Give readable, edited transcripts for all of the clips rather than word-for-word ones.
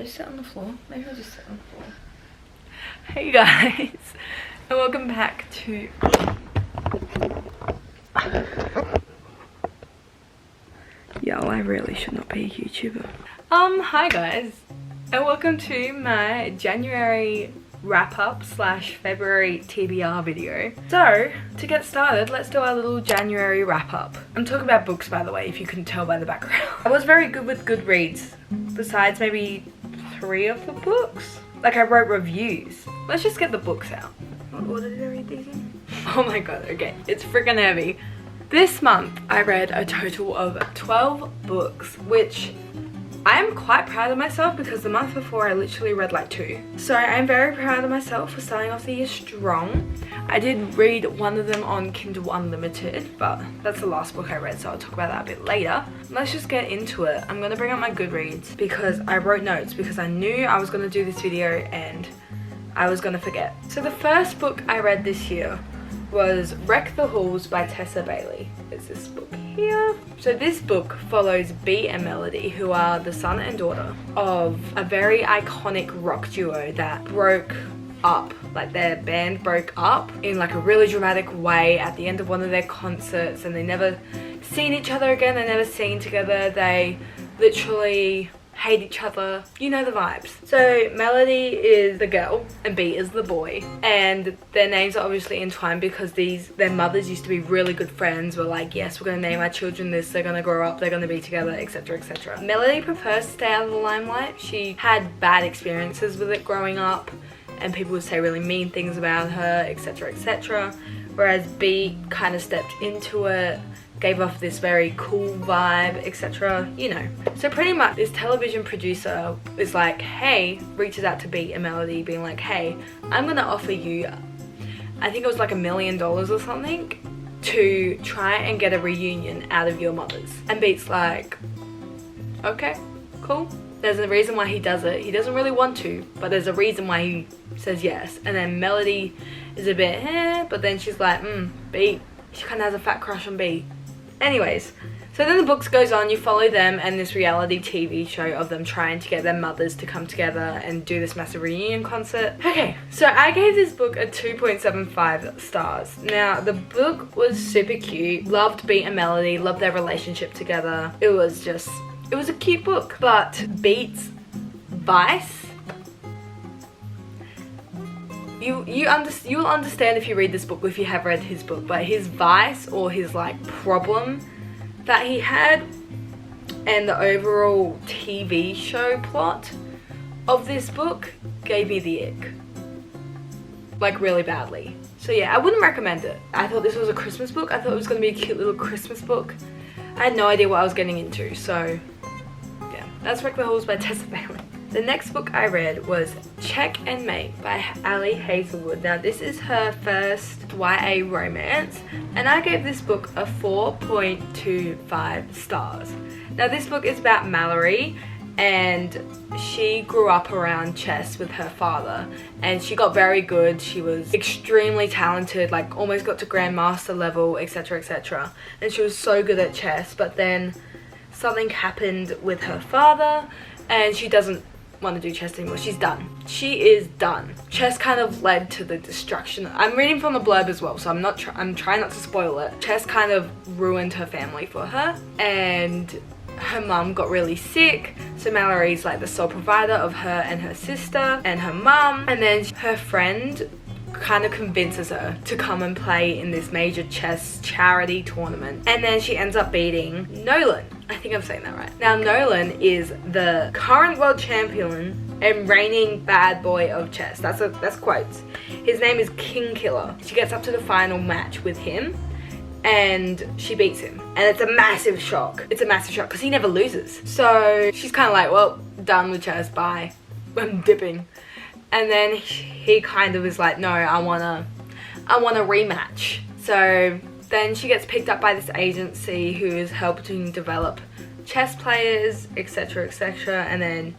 I just sit on the floor? Maybe I'll just sit on the floor. Hey guys, and welcome back to... Yo, I really should not be a YouTuber. Hi guys, and welcome to my January wrap-up slash February TBR video. So, to get started, let's do our little January wrap-up. I'm talking about books, by the way, if you couldn't tell by the background. I was very good with Goodreads, besides maybe 3 of the books. Like, I wrote reviews. Let's just get the books out. What order did I read these in? Oh my god, okay, it's freaking heavy. This month, I read a total of 12 books, which I am quite proud of myself because the month before I literally read like 2. So I'm very proud of myself for starting off the year strong. I did read one of them on Kindle Unlimited, but that's the last book I read, so I'll talk about that a bit later. Let's just get into it. I'm gonna bring up my Goodreads because I wrote notes because I knew I was gonna do this video and I was gonna forget. So the first book I read this year was Wreck the Halls by Tessa Bailey. It's this book here. So this book follows Beat and Melody, who are the son and daughter of a very iconic rock duo that broke up. Like, their band broke up in like a really dramatic way at the end of one of their concerts, and they never seen each other again. They never seen together. They literally hate each other. You know the vibes. So Melody is the girl and Beat is the boy, and their names are obviously entwined because their mothers used to be really good friends. Were like, yes, we're gonna name our children this, they're gonna grow up, they're gonna be together, etc, etc. Melody prefers to stay out of the limelight. She had bad experiences with it growing up, and people would say really mean things about her, etc, etc, whereas Beat kind of stepped into it, gave off this very cool vibe, etc, you know. So pretty much this television producer is like, hey, reaches out to Beat and Melody being like, hey, I'm gonna offer you, I think it was like $1 million or something, to try and get a reunion out of your mothers. And Beat's like, okay, cool. There's a reason why he does it. He doesn't really want to, but there's a reason why he says yes. And then Melody is a bit, but then she's like, Beat, she kind of has a fat crush on Beat. Anyways, so then the books goes on, you follow them and this reality TV show of them trying to get their mothers to come together and do this massive reunion concert. Okay, so I gave this book a 2.75 stars. Now, the book was super cute. Loved Beat and Melody, loved their relationship together. It was a cute book. But Beat's vice, you'll understand if you read this book, if you have read his book, but his vice or his like problem that he had and the overall TV show plot of this book gave me the ick. Like, really badly. So yeah, I wouldn't recommend it. I thought this was a Christmas book. I thought it was going to be a cute little Christmas book. I had no idea what I was getting into, so yeah. That's Wreck the Halls by Tessa Bailey. The next book I read was Check and Mate by Ali Hazelwood. Now, this is her first YA romance, and I gave this book a 4.25 stars. Now, this book is about Mallory, and she grew up around chess with her father, and she got very good. She was extremely talented, like almost got to grandmaster level, etc, etc, and she was so good at chess. But then something happened with her father, and she doesn't want to do chess anymore. She's done. She is done. Chess kind of led to the destruction. I'm reading from the blurb as well, so I'm trying not to spoil it. Chess kind of ruined her family for her, and her mum got really sick, so Mallory's like the sole provider of her and her sister and her mum. And then her friend kind of convinces her to come and play in this major chess charity tournament, and then she ends up beating Nolan. I think I'm saying that right. Now, Nolan is the current world champion and reigning bad boy of chess. That's quotes. His name is King Killer. She gets up to the final match with him and she beats him, and it's a massive shock. It's a massive shock because he never loses. So she's kind of like, well, done with chess, bye, I'm dipping. And then he kind of is like, no, I wanna rematch. So then she gets picked up by this agency who is helping develop chess players, etc, etc, and then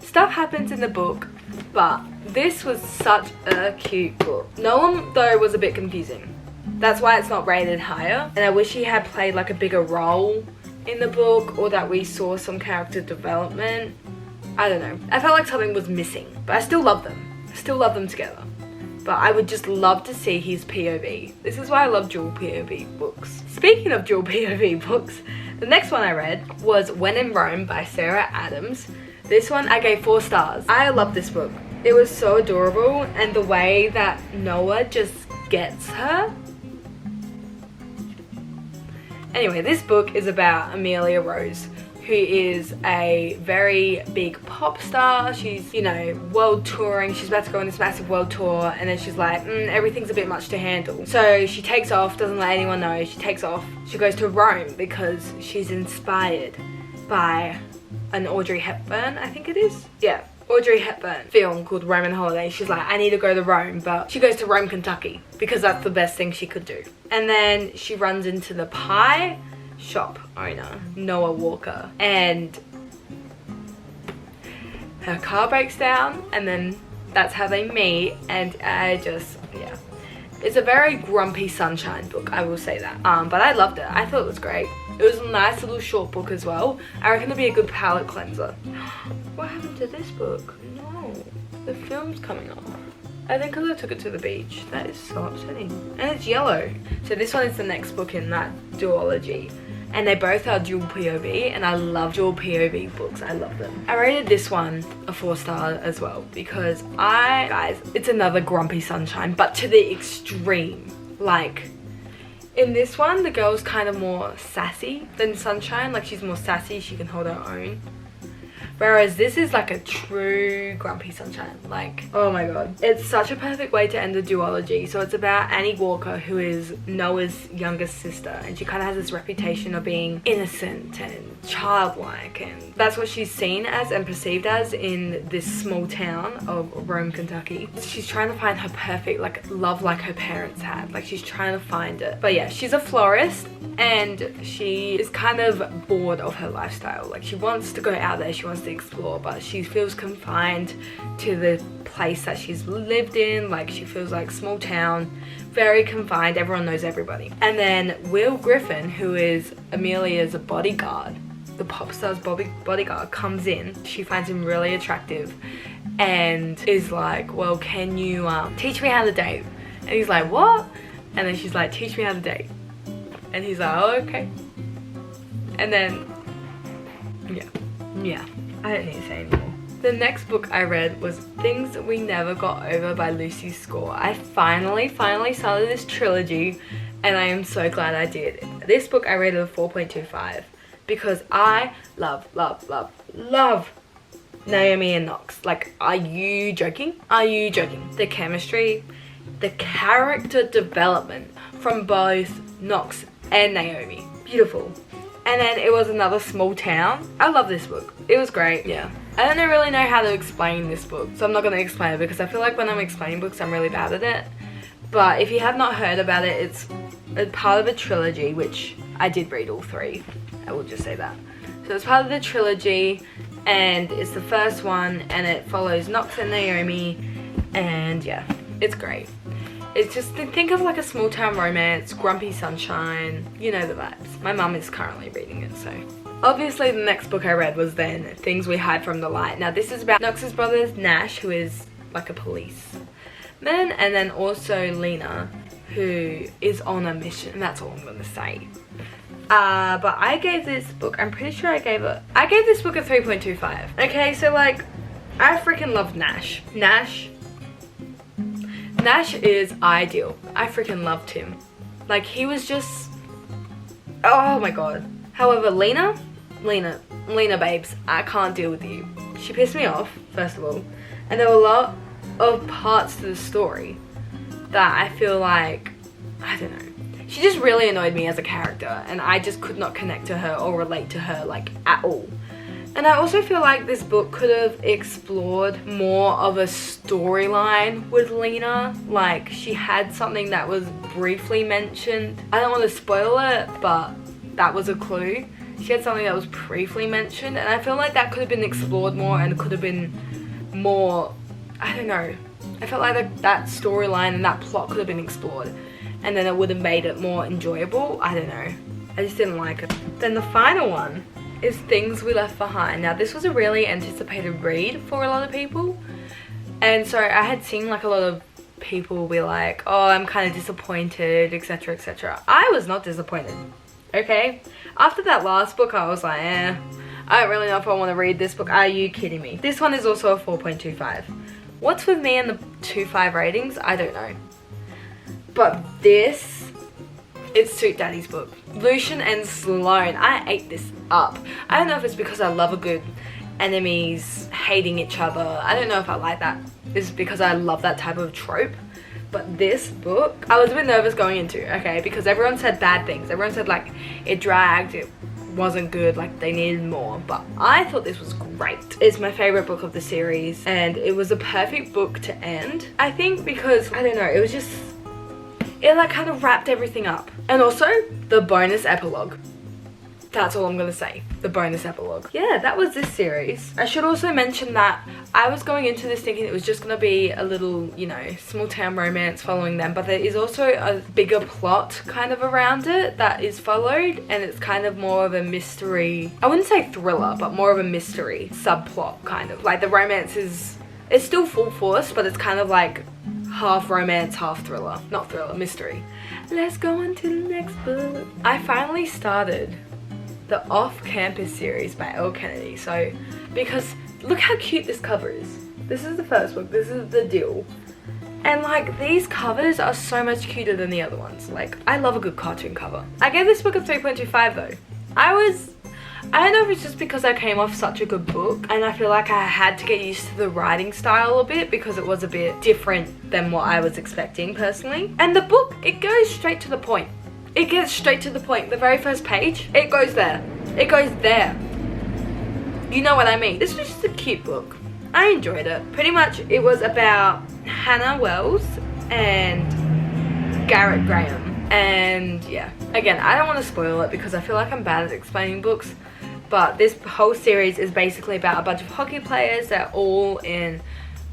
stuff happens in the book. But this was such a cute book. Nolan, though, was a bit confusing. That's why it's not rated higher, and I wish he had played like a bigger role in the book, or that we saw some character development. I don't know. I felt like something was missing, but I still love them. I still love them together. But I would just love to see his POV. This is why I love dual POV books. Speaking of dual POV books, the next one I read was When in Rome by Sarah Adams. This one I gave 4 stars. I love this book. It was so adorable, and the way that Noah just gets her. Anyway, this book is about Amelia Rose, who is a very big pop star. She's, you know, world touring. She's about to go on this massive world tour, and then she's like, everything's a bit much to handle. So she takes off, doesn't let anyone know. She takes off. She goes to Rome because she's inspired by an Audrey Hepburn, I think it is. Yeah, Audrey Hepburn film called Roman Holiday. She's like, I need to go to Rome, but she goes to Rome, Kentucky because that's the best thing she could do. And then she runs into the pie shop owner, Noah Walker, and her car breaks down, and then that's how they meet. And yeah, it's a very grumpy sunshine book, I will say that. But I loved it. I thought it was great. It was a nice little short book as well. I reckon it'd be a good palette cleanser. What happened to this book? No, the film's coming off. I think because I took it to the beach. That is so upsetting. And it's yellow. So this one is the next book in that duology. And they both are dual POV, and I love dual POV books. I love them. I rated this one a 4-star as well because guys, it's another grumpy sunshine, but to the extreme. Like, in this one, the girl's kind of more sassy than Sunshine. Like, she's more sassy, she can hold her own. Whereas this is like a true grumpy sunshine. Like, oh my god. It's such a perfect way to end a duology. So it's about Annie Walker, who is Noah's youngest sister. And she kind of has this reputation of being innocent and childlike. And that's what she's seen as and perceived as in this small town of Rome, Kentucky. She's trying to find her perfect, like, love like her parents had. Like, she's trying to find it. But yeah, she's a florist. And she is kind of bored of her lifestyle. Like, she wants to go out there, she wants to explore, but she feels confined to the place that she's lived in. Like, she feels like small town, very confined, everyone knows everybody. And then Will Griffin, who is Amelia's bodyguard, the pop star's bodyguard, comes in. She finds him really attractive and is like, well, can you teach me how to date? And he's like, what? And then she's like, teach me how to date. And he's like, oh, okay. And then, yeah, I don't need to say anymore. The next book I read was Things We Never Got Over by Lucy Score. I finally started this trilogy, and I am so glad I did. This book I rated a 4.25 because I love Naomi and Knox. Like, are you joking? Are you joking? The chemistry, the character development from both Knox and Naomi, beautiful. And then it was another small town. I love this book. It was great. Yeah, I don't really know how to explain this book, so I'm not going to explain it because I feel like when I'm explaining books I'm really bad at it. But if you have not heard about it, it's a part of a trilogy, which I did read all 3. I will just say that. So it's part of the trilogy, and it's the first one, and it follows Knox and Naomi, and yeah, it's great. It's just, think of like a small town romance, grumpy sunshine, you know the vibes. My mum is currently reading it, so. Obviously the next book I read was then Things We Hide from the Light. Now this is about Knox's brother Nash, who is like a policeman, and then also Lena, who is on a mission, and that's all I'm gonna say. But I gave this book, I'm pretty sure I gave this book a 3.25. Okay, so like, I freaking love Nash. Nash is ideal. I freaking loved him. Like, he was just, oh my god. However, Lena babes, I can't deal with you. She pissed me off, first of all. And there were a lot of parts to the story that I feel like, I don't know. She just really annoyed me as a character, and I just could not connect to her or relate to her, like, at all. And I also feel like this book could have explored more of a storyline with Lena. Like, she had something that was briefly mentioned. I don't want to spoil it, but that was a clue. She had something that was briefly mentioned, and I feel like that could have been explored more and could have been more, I don't know. I felt like that storyline and that plot could have been explored, and then it would have made it more enjoyable. I don't know. I just didn't like it. Then the final one is Things We Left Behind. Now this was a really anticipated read for a lot of people, and so I had seen like a lot of people be like, oh, I'm kind of disappointed, etc, etc. I was not disappointed, okay? After that last book I was like, I don't really know if I want to read this book. Are you kidding me? This one is also a 4.25. What's with me and the 2.5 ratings? I don't know. But this, it's Suit Daddy's book. Lucian and Sloane, I ate this up. I don't know if it's because I love a good enemies hating each other. I don't know if I like that. It's because I love that type of trope. But this book, I was a bit nervous going into, okay, because everyone said bad things. Everyone said like it dragged, it wasn't good, like they needed more, but I thought this was great. It's my favorite book of the series, and it was a perfect book to end, I think, because I don't know, it was just, it like kind of wrapped everything up. And also the bonus epilogue. That's all I'm gonna say. The bonus epilogue. Yeah, that was this series. I should also mention that I was going into this thinking it was just gonna be a little, you know, small town romance following them, but there is also a bigger plot kind of around it that is followed, and it's kind of more of a mystery. I wouldn't say thriller, but more of a mystery subplot kind of. Like the romance is, it's still full force, but it's kind of like half romance, half thriller. Not thriller, mystery. Let's go on to the next book. I finally started the Off-Campus series by Elle Kennedy. So, because look how cute this cover is. This is the first book, this is the deal. And like, these covers are so much cuter than the other ones. Like, I love a good cartoon cover. I gave this book a 3.25 though. I don't know if it's just because I came off such a good book and I feel like I had to get used to the writing style a bit because it was a bit different than what I was expecting personally. And the book, it goes straight to the point. It gets straight to the point. The very first page, it goes there. It goes there. You know what I mean? This was just a cute book. I enjoyed it. Pretty much it was about Hannah Wells and Garrett Graham. And yeah, again, I don't want to spoil it because I feel like I'm bad at explaining books. But this whole series is basically about a bunch of hockey players that are all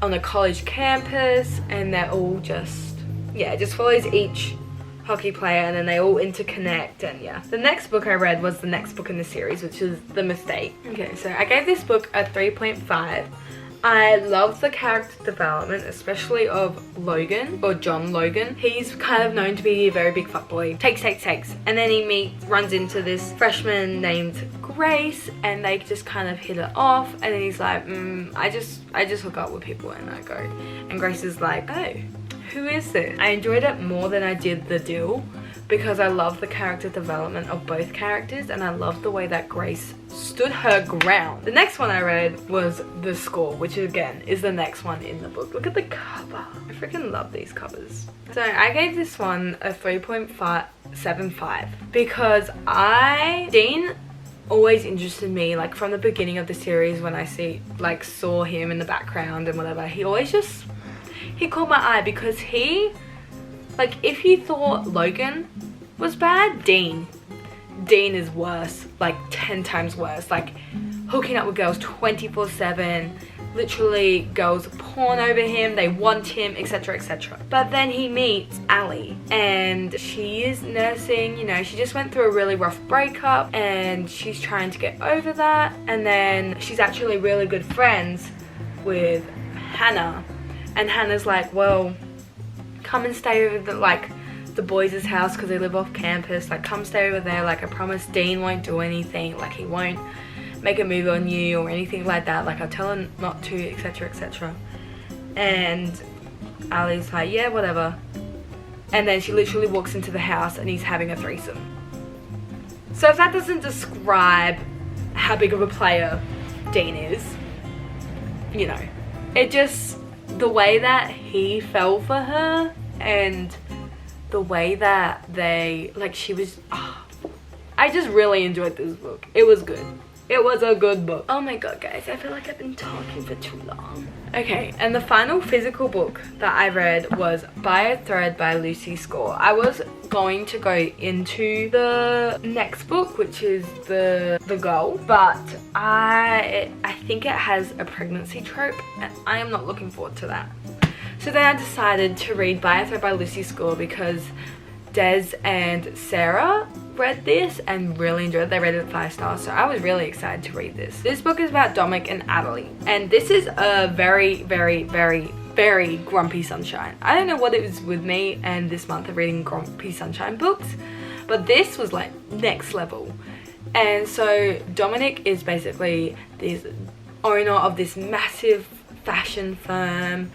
on a college campus, and they're all just, yeah, it just follows each hockey player and then they all interconnect. And yeah, the next book I read was the next book in the series, which is The Mistake. Okay, so I gave this book a 3.5. I love the character development, especially of Logan, or John Logan. He's kind of known to be a very big fuckboy. Takes. And then he runs into this freshman named Grace, and they just kind of hit it off. And then he's like, I just hook up with people and I go. And Grace is like, oh, who is this? I enjoyed it more than I did The Deal because I love the character development of both characters, and I love the way that Grace stood her ground. The next one I read was The Score, which again is the next one in the book. Look at the cover. I freaking love these covers. So I gave this one a 3.75 because Dean always interested me, like from the beginning of the series when I saw him in the background and whatever. He caught my eye because if you thought Logan was bad, Dean is worse, like 10 times worse, like hooking up with girls 24/7, literally girls pawn over him, they want him, etc, etc. But then he meets Allie, and she is nursing, you know, she just went through a really rough breakup and she's trying to get over that, and then she's actually really good friends with Hannah. And Hannah's like, well, come and stay over the boys' house because they live off campus. Like, come stay over there. Like, I promise Dean won't do anything. Like, he won't make a move on you or anything like that. Like, I'll tell him not to, etc, etc. And Allie's like, yeah, whatever. And then she literally walks into the house and he's having a threesome. So if that doesn't describe how big of a player Dean is, you know, it just... the way that he fell for her and the way that she was, I just really enjoyed this book. It was good. It was a good book. Oh my god, guys, I feel like I've been talking for too long. Okay, and the final physical book that I read was By a Thread by Lucy Score. I was going to go into the next book, which is the Girl, but I think it has a pregnancy trope and I am not looking forward to that. So then I decided to read By a Thread by Lucy Score because Des and Sarah read this and really enjoyed it. They rated it 5 stars, so I was really excited to read this. This book is about Dominic and Adelie, and this is a very, very, very, very grumpy sunshine. I don't know what it was with me and this month of reading grumpy sunshine books, but this was like next level. And so Dominic is basically this owner of this massive fashion firm,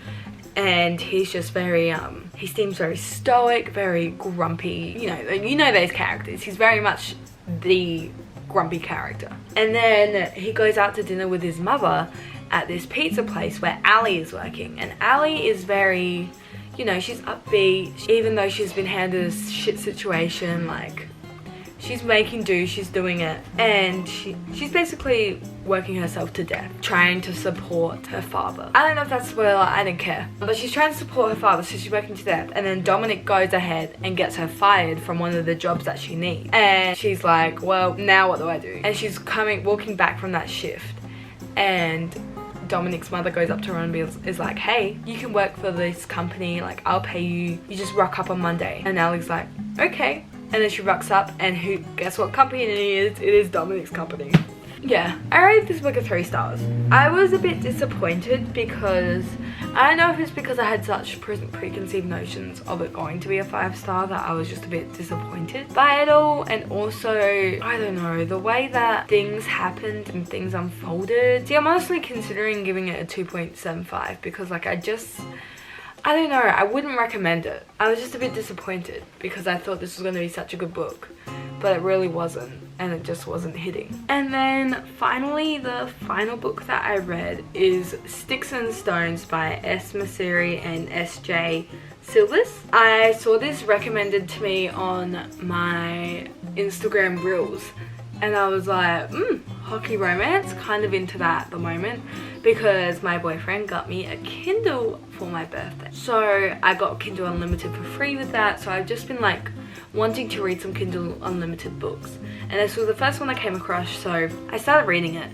and he's just very he seems very stoic, very grumpy, you know those characters. He's very much the grumpy character. And then he goes out to dinner with his mother at this pizza place where Ali is working, and Ali is very, she's upbeat, even though she's been handed a shit situation. Like, she's making do, she's doing it, and she's basically working herself to death, trying to support her father. I don't know if that's a spoiler, I don't care. But she's trying to support her father, so she's working to death, and then Dominic goes ahead and gets her fired from one of the jobs that she needs. And she's like, well, now what do I do? And she's walking back from that shift, and Dominic's mother goes up to her and is like, hey, you can work for this company, like, I'll pay you, you just rock up on Monday. And Alex's like, okay. And then she rocks up, and guess what company it is? It is Dominic's company. Yeah, I rated this book a 3 stars. I was a bit disappointed because I don't know if it's because I had such preconceived notions of it going to be a 5 star that I was just a bit disappointed by it all. And also, I don't know, the way that things happened and things unfolded. See, I'm honestly considering giving it a 2.75 because, like, I don't know, I wouldn't recommend it. I was just a bit disappointed because I thought this was going to be such a good book, but it really wasn't, and it just wasn't hitting. And then finally, the final book that I read is Sticks and Stones by S. Masiri and S.J. Silvis. I saw this recommended to me on my Instagram Reels, and I was like, hockey romance, kind of into that at the moment, because my boyfriend got me a Kindle for my birthday. So I got Kindle Unlimited for free with that, so I've just been like wanting to read some Kindle Unlimited books. And this was the first one I came across, so I started reading it.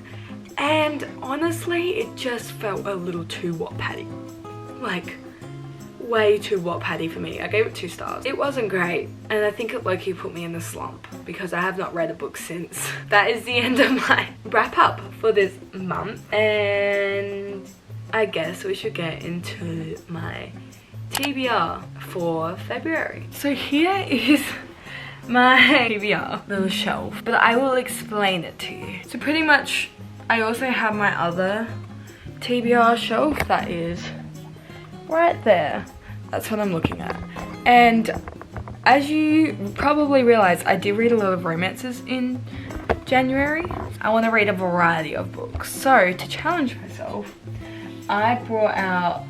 And honestly, it just felt a little too Wattpaddy. Like, way too Wattpaddy for me. I gave it 2 stars. It wasn't great, and I think it low-key put me in a slump because I have not read a book since. That is the end of my wrap up for this month, and I guess we should get into my TBR for February. So here is my TBR little shelf, but I will explain it to you. So pretty much, I also have my other TBR shelf that is right there. That's what I'm looking at. And as you probably realize, I did read a lot of romances in January. I want to read a variety of books. So to challenge myself, I brought out,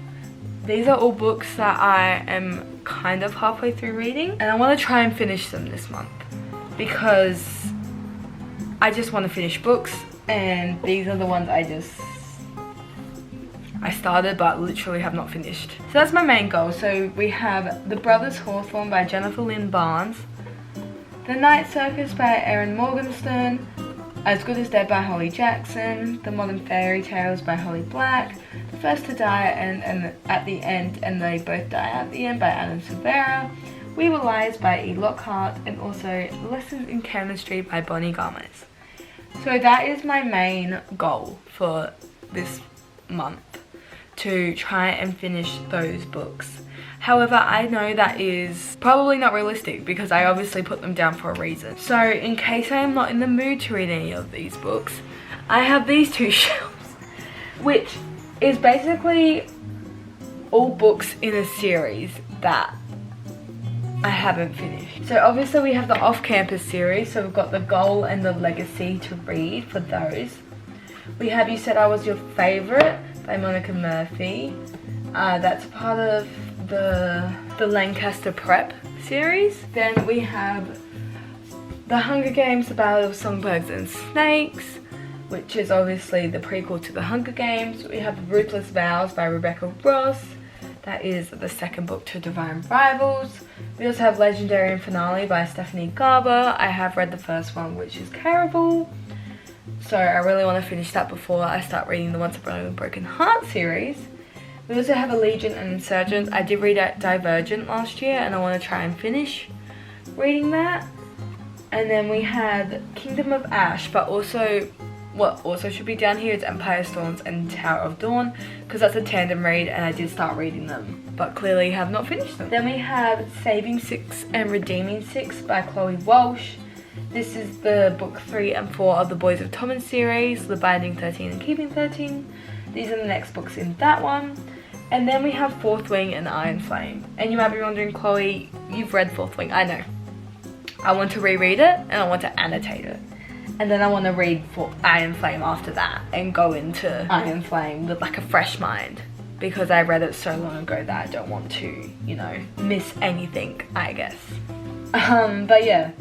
these are all books that I am kind of halfway through reading, and I want to try and finish them this month because I just want to finish books, and these are the ones I started but literally have not finished. So that's my main goal. So we have The Brothers Hawthorne by Jennifer Lynn Barnes, The Night Circus by Erin Morgenstern, As Good as Dead by Holly Jackson, The Modern Fairy Tales by Holly Black, The First to Die and at the End and They Both Die at the End by Adam Silvera, We Were Liars by E. Lockhart, and also Lessons in Chemistry by Bonnie Gomez. So that is my main goal for this month, to try and finish those books. However, I know that is probably not realistic because I obviously put them down for a reason. So in case I am not in the mood to read any of these books, I have these 2 shelves, which is basically all books in a series that I haven't finished. So obviously we have the Off-Campus series, so we've got The Goal and The Legacy to read for those. We have You Said I Was Your Favorite by Monica Murphy. That's part of the Lancaster Prep series. Then we have The Hunger Games, The Ballad of Songbirds and Snakes, which is obviously the prequel to The Hunger Games. We have Ruthless Vows by Rebecca Ross. That is the second book to Divine Rivals. We also have Legendary and Finale by Stephanie Garber. I have read the first one, which is terrible. So I really want to finish that before I start reading the Once Upon a Broken Heart series. We also have Allegiant and Insurgent. I did read Divergent last year and I want to try and finish reading that. And then we had Kingdom of Ash, but also what also should be down here is Empire Storms and Tower of Dawn, because that's a tandem read and I did start reading them but clearly have not finished them. Then we have Saving Six and Redeeming Six by Chloe Walsh. This is the book 3 and 4 of the Boys of Tommen series, The Binding 13 and Keeping 13. These are the next books in that one. And then we have Fourth Wing and Iron Flame. And you might be wondering, Chloe, you've read Fourth Wing. I know. I want to reread it and I want to annotate it. And then I want to read for Iron Flame after that and go into Iron Flame with like a fresh mind, because I read it so long ago that I don't want to, you know, miss anything, I guess. But yeah,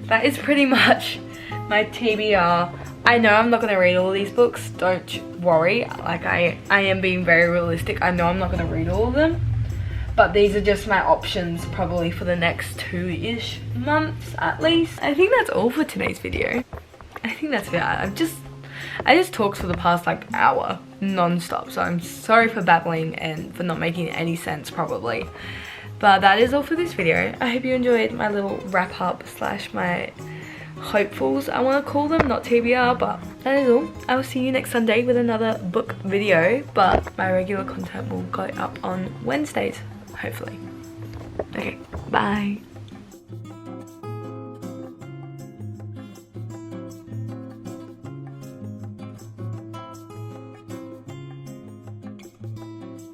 that is pretty much my TBR. I know I'm not going to read all these books, don't worry. Like I am being very realistic. I know I'm not going to read all of them. But these are just my options probably for the next 2-ish months at least. I think that's all for today's video. I think that's it. I just talked for the past like hour non-stop, so I'm sorry for babbling and for not making any sense probably. But that is all for this video. I hope you enjoyed my little wrap up slash my hopefuls, I want to call them, not TBR, but that is all. I will see you next Sunday with another book video, but my regular content will go up on Wednesdays, hopefully. Okay, bye.